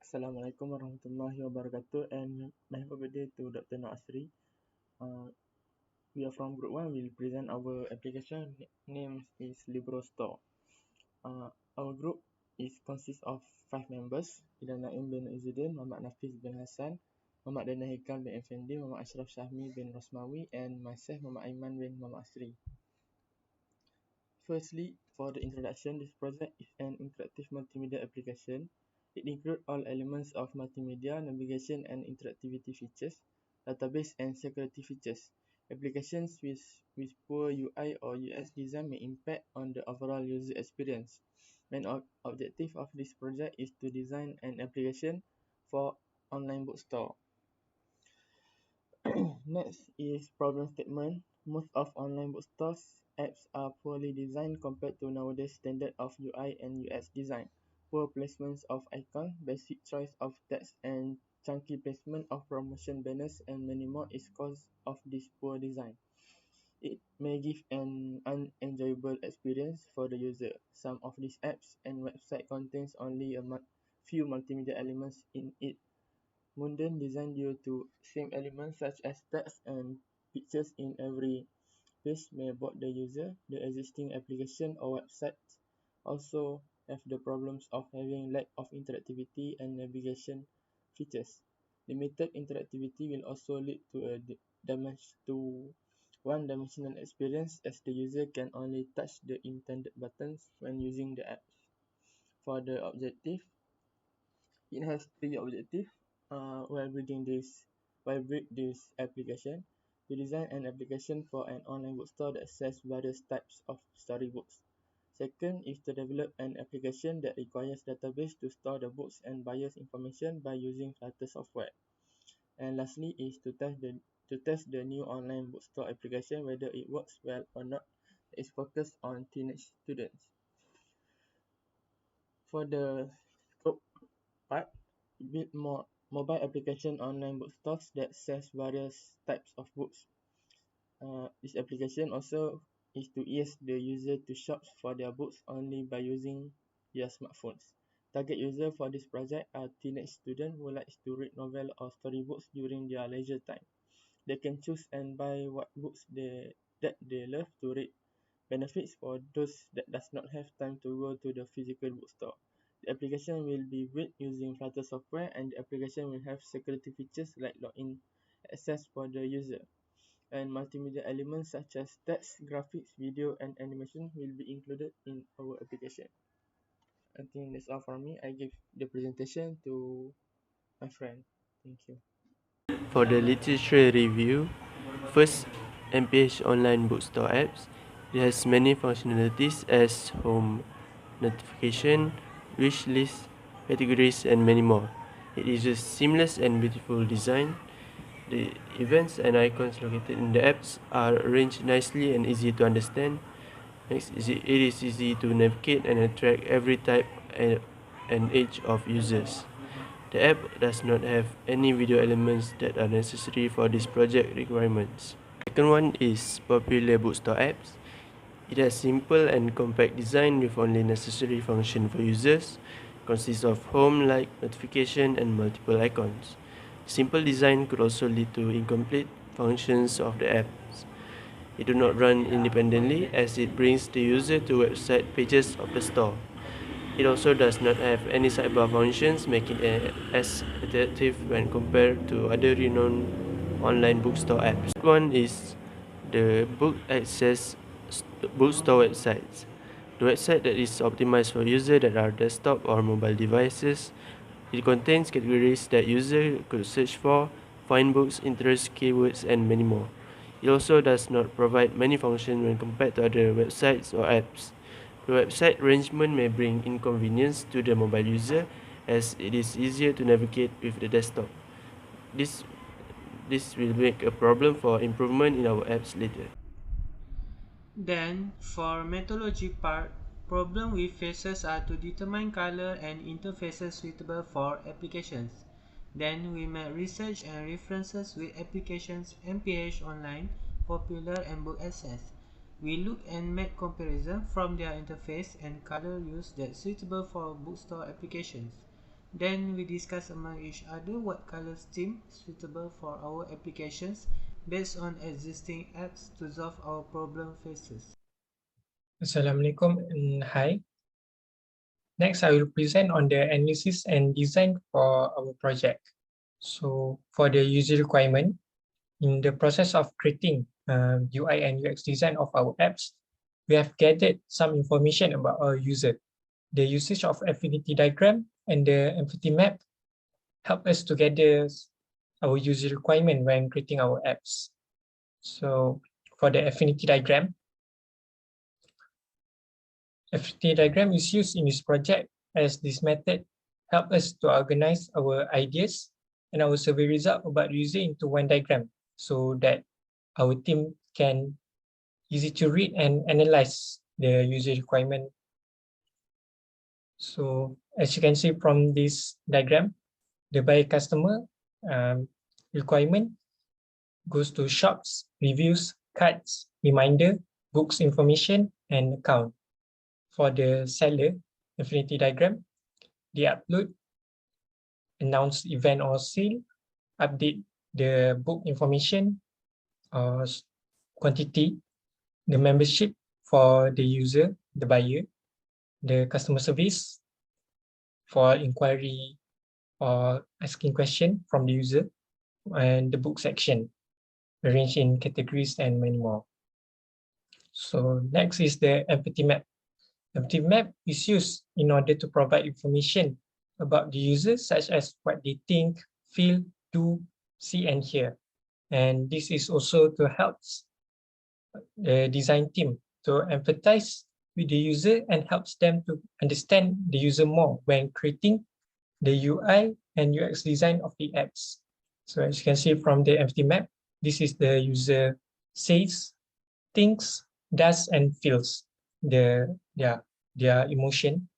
Assalamualaikum warahmatullahi wabarakatuh, and happy birthday to Dr. Noasri. We are from Group 1. We'll present our application. Name is Libro Store. Our group consists of 5 members: Ida Naim bin Izzuddin, Muhammad Nafis bin Hassan, Muhammad Dana Hikam bin Effendi, Muhammad Ashraf Syahmi bin Rosmawi, and myself, Muhammad Aiman bin Muhammad Asri. Firstly, for the introduction, this project is an interactive multimedia application. It includes all elements of multimedia, navigation and interactivity features, database and security features. Applications with poor UI or UX design may impact on the overall user experience. Main objective of this project is to design an application for online bookstore. Next is problem statement. Most of online bookstores apps are poorly designed compared to nowadays standard of UI and UX design. Poor placements of icons, basic choice of text, and chunky placement of promotion banners and many more is cause of this poor design. It may give an unenjoyable experience for the user. Some of these apps and website contains only a few multimedia elements in it. Mundane design due to same elements such as text and pictures in every page may bore the user. The existing application or websites also have the problems of having lack of interactivity and navigation features. Limited interactivity will also lead to one-dimensional experience as the user can only touch the intended buttons when using the apps. For the objective, it has 3 objectives while build this application. To design an application for an online bookstore that sells various types of storybooks. Second is to develop an application that requires database to store the books and buyers information by using Flutter software. And lastly is to test the new online bookstore application whether it works well or not. It's focused on teenage students. For the scope part, build more mobile application online bookstores that sells various types of books. This application also is to ease the user to shop for their books only by using their smartphones. Target user for this project are teenage students who like to read novel or storybooks during their leisure time. They can choose and buy what books that they love to read. Benefits for those that does not have time to go to the physical bookstore. The application will be built using Flutter software, and the application will have security features like login access for the user. And multimedia elements such as text, graphics, video, and animation will be included in our application. I think that's all for me. I give the presentation to my friend. Thank you. For the literature review, first, MPH online bookstore apps. It has many functionalities as home notification, wish list, categories, and many more. It is a seamless and beautiful design. The events and icons located in the apps are arranged nicely and easy to understand. Next, it is easy to navigate and attract every type and age of users. The app does not have any video elements that are necessary for this project requirements. Second one is popular bookstore apps. It has simple and compact design with only necessary function for users. Consists of home, like, notification, and multiple icons. Simple design could also lead to incomplete functions of the apps. It do not run independently as it brings the user to website pages of the store. It also does not have any sidebar functions, making it as attractive when compared to other renowned online bookstore apps. One is the book access bookstore websites. The website that is optimized for users that are desktop or mobile devices. It contains categories that users could search for, find books, interest, keywords, and many more. It also does not provide many functions when compared to other websites or apps. The website arrangement may bring inconvenience to the mobile user as it is easier to navigate with the desktop. This will make a problem for improvement in our apps later. Then, for methodology part, problem we faces are to determine color and interfaces suitable for applications. Then we made research and references with applications MPH Online, Popular and Book Access. We look and make comparison from their interface and color use that's suitable for bookstore applications. Then we discuss among each other what color scheme suitable for our applications based on existing apps to solve our problem faces. Assalamualaikum and hi. Next, I will present on the analysis and design for our project. So for the user requirement, in the process of creating UI and UX design of our apps, we have gathered some information about our user. The usage of affinity diagram and the empathy map help us to gather our user requirement when creating our apps. So for the affinity diagram is used in this project as this method help us to organize our ideas and our survey result about user into one diagram so that our team can easy to read and analyze the user requirement. So as you can see from this diagram, the buyer customer requirement goes to shops, reviews, cards, reminder, books information, and account. For the seller affinity diagram, they upload, announce event or sale, update the book information or quantity, the membership for the user, the buyer, the customer service for inquiry or asking question from the user, and the book section arranged in categories and many more. So next is the empathy map. Empathy map is used in order to provide information about the user, such as what they think, feel, do, see, and hear. And this is also to help the design team to empathize with the user and helps them to understand the user more when creating the UI and UX design of the apps. So as you can see from the empathy map, this is the user says, thinks, does, and feels their emotion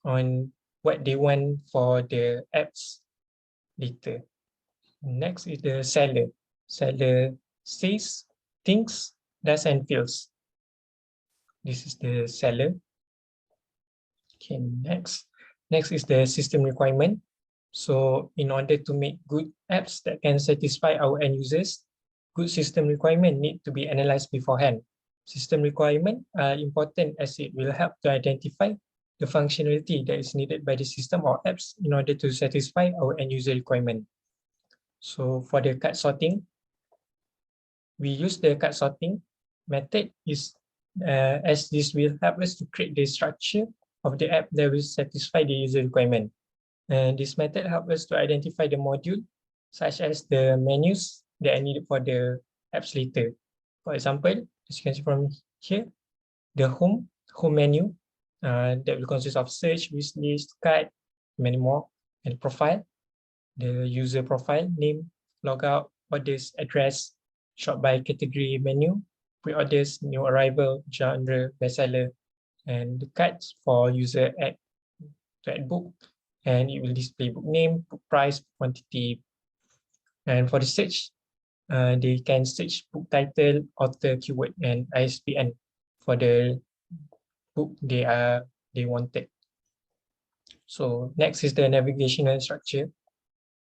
on what they want for the apps later. Next is the seller. Seller says, thinks, does, and feels. This is the seller. Okay, next. Next is the system requirement. So in order to make good apps that can satisfy our end users, good system requirement need to be analyzed beforehand. System requirement are important as it will help to identify the functionality that is needed by the system or apps in order to satisfy our end user requirement. So for the card sorting, we use the card sorting method as this will help us to create the structure of the app that will satisfy the user requirement. And this method helps us to identify the module, such as the menus that are needed for the apps later. For example, as you can see from here, the home menu that will consist of search, wish list, card, many more, and profile, the user profile, name, logout, orders, address, shop by category menu, pre-orders, new arrival, genre, bestseller, and the cards for user to add book, and it will display book name, book price, quantity. And for the search, they can search book title, author, keyword, and ISBN for the book they wanted. So next is the navigational structure.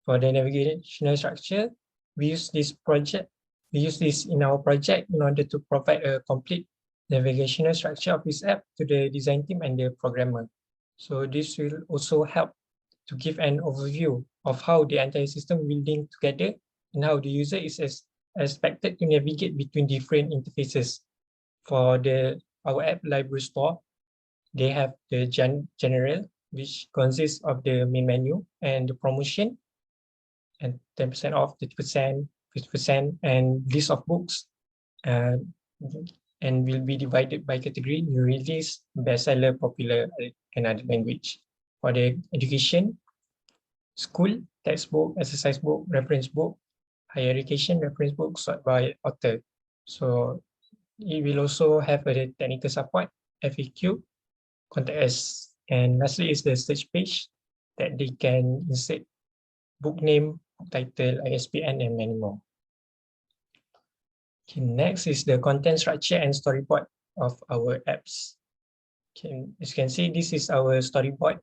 For the navigational structure, we use this in our project in order to provide a complete navigational structure of this app to the design team and the programmer. So this will also help to give an overview of how the entire system will link together and how the user is expected to navigate between different interfaces. For our app library store, they have the general, which consists of the main menu and the promotion, and 10% off, 30%, 50%, and list of books, and will be divided by category: new release, bestseller, popular, and other language. For the education, school, textbook, exercise book, reference book, higher education, reference book, sort by author. So it will also have a technical support, FAQ, contact us, and lastly is the search page that they can insert book name, book title, ISBN, and many more. Okay, next is the content structure and storyboard of our apps. Okay, as you can see, this is our storyboard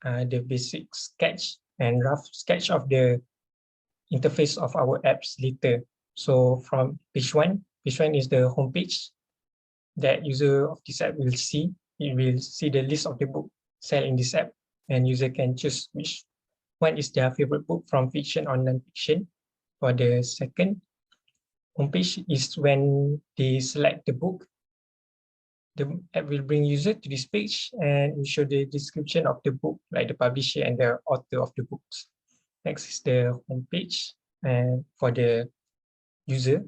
the basic sketch and rough sketch of the interface of our apps later. So from page one is the home page that user of this app will see. It will see the list of the book sell in this app, and user can choose which one is their favorite book from fiction or non-fiction. For the second homepage is when they select the book. The app will bring user to this page and will show the description of the book, like the publisher and the author of the books. Next is the homepage, and for the user,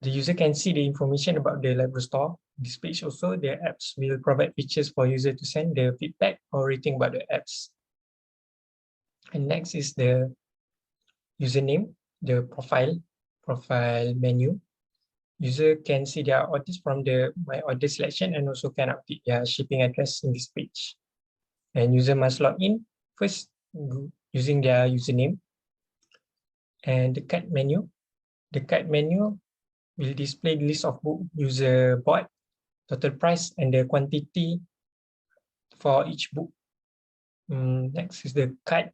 the user can see the information about the Libro store. This page also, the apps will provide features for user to send the feedback or rating about the apps. And next is the username, the profile menu. User can see their orders from the My Order selection and also can update their shipping address in this page. And user must log in first using their username. And the cart menu. The cart menu will display the list of book user bought, total price, and the quantity for each book. Next is the cart.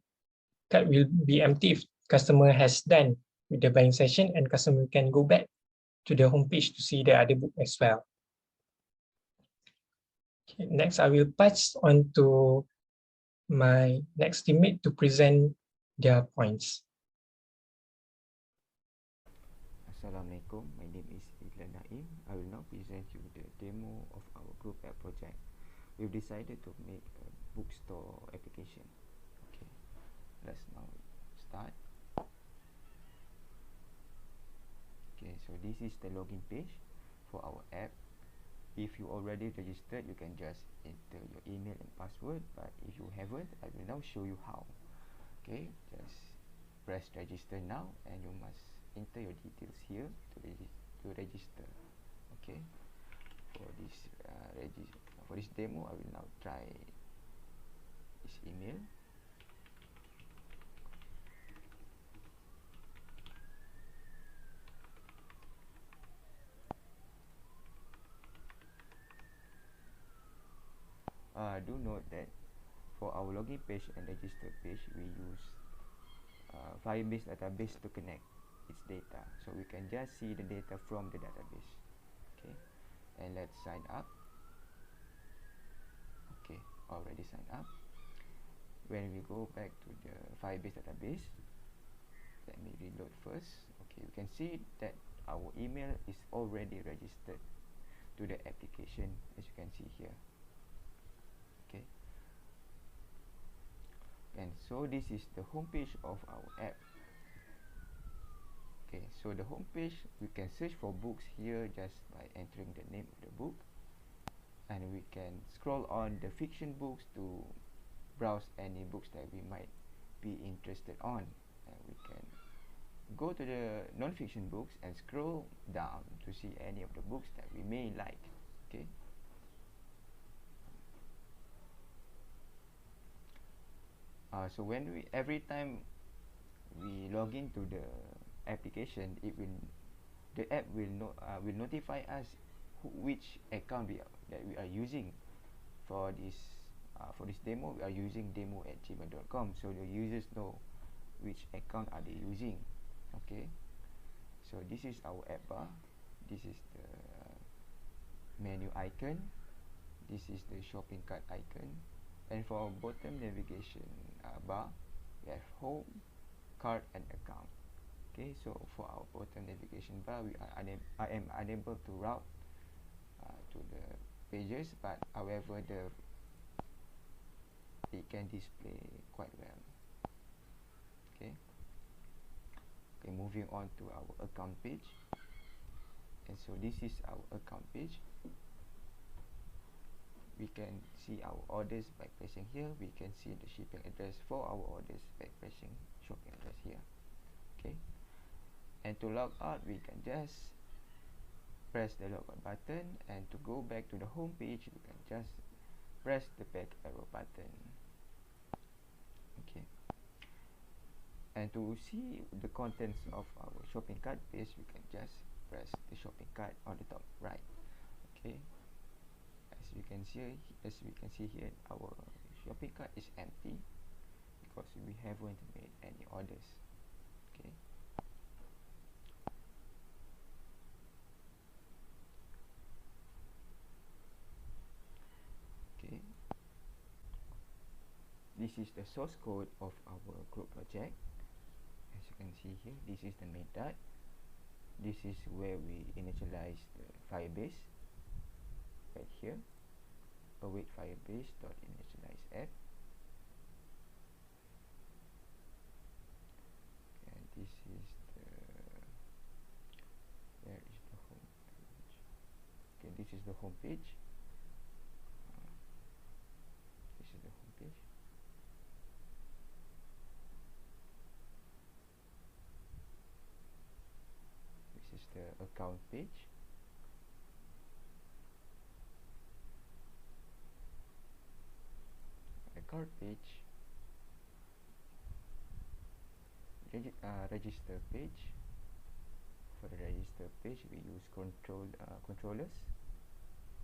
Cart will be empty if customer has done with the buying session, and customer can go back to the homepage to see the other book as well. Okay, next, I will pass on to my next teammate to present their points. Assalamualaikum, my name is Iglan Naim. I will now present you the demo of our group app project. We've decided to make a bookstore application. Okay, let's now start. Okay, so this is the login page for our app. If you already registered, you can just enter your email and password, but if you haven't, I will now show you how. Okay, just press register now, and you must enter your details here to register. Okay, for this demo, I will now try this email. Do note that for our login page and register page, we use Firebase database to connect its data, so we can just see the data from the database. Okay, and let's sign up. Okay, already signed up. When we go back to the Firebase database, let me reload first. Okay, you can see that our email is already registered to the application, as you can see here. Okay, and so this is the home page of our app. Okay, so the home page, we can search for books here just by entering the name of the book, and we can scroll on the fiction books to browse any books that we might be interested on, and we can go to the non-fiction books and scroll down to see any of the books that we may like. Okay, so when every time we log into the application, the app will notify us which account that we are using for this demo. We are using demo@gmail.com, so the users know which account are they using. Okay, so this is our app bar. This is the menu icon. This is the shopping cart icon, and for our bottom navigation bar, we have home, cart, and account. Okay, so for our bottom navigation bar, I am unable to route to the pages, but however it can display quite well. Okay, moving on to our account page, and so this is our account page. We can see our orders by pressing here. We can see the shipping address for our orders by pressing shopping address here. Okay, and to log out, we can just press the logout button, and to go back to the home page, we can just press the back arrow button. Okay, and to see the contents of our shopping cart page, we can just press the shopping cart on the top right. Okay, as you can see, as we can see here, our shopping cart is empty because we haven't made any orders. Okay. Okay. This is the source code of our group project. As you can see here, this is the main dot. This is where we initialize the Firebase right here. Await Firebase dot initialize app. And this is the, where is the home page? Okay, this is the home page. This is the home page. This is the account page. The card page. Register page. For the register page, we use controllers,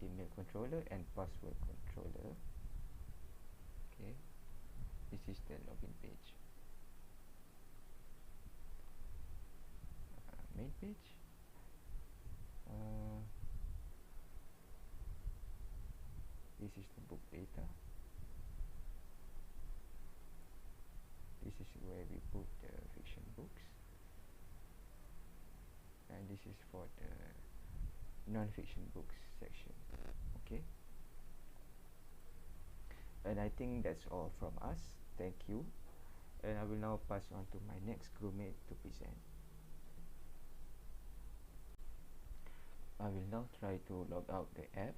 email controller and password controller. Okay, this is the login page. Main page. This is the book data. This is where we put the fiction books, and this is for the non-fiction books section. Okay, and I think that's all from us. Thank you, and I will now pass on to my next crewmate to present. I will now try to log out the app.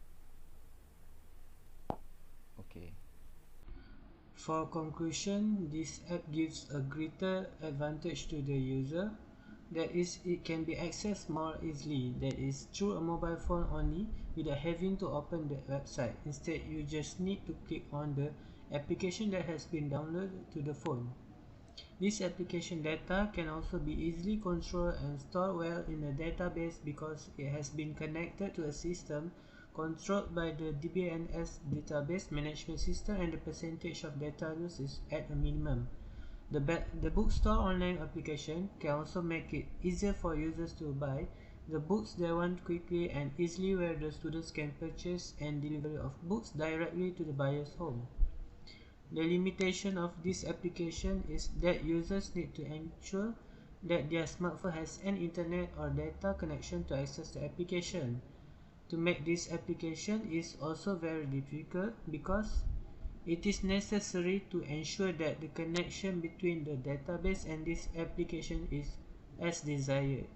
Okay. For conclusion, this app gives a greater advantage to the user. That is, it can be accessed more easily, that is, through a mobile phone only, without having to open the website. Instead, you just need to click on the application that has been downloaded to the phone. This application data can also be easily controlled and stored well in a database because it has been connected to a system controlled by the DBNS database management system, and the percentage of data loss is at a minimum. The bookstore online application can also make it easier for users to buy the books they want quickly and easily, where the students can purchase and delivery of books directly to the buyer's home. The limitation of this application is that users need to ensure that their smartphone has an internet or data connection to access the application. To make this application is also very difficult because it is necessary to ensure that the connection between the database and this application is as desired.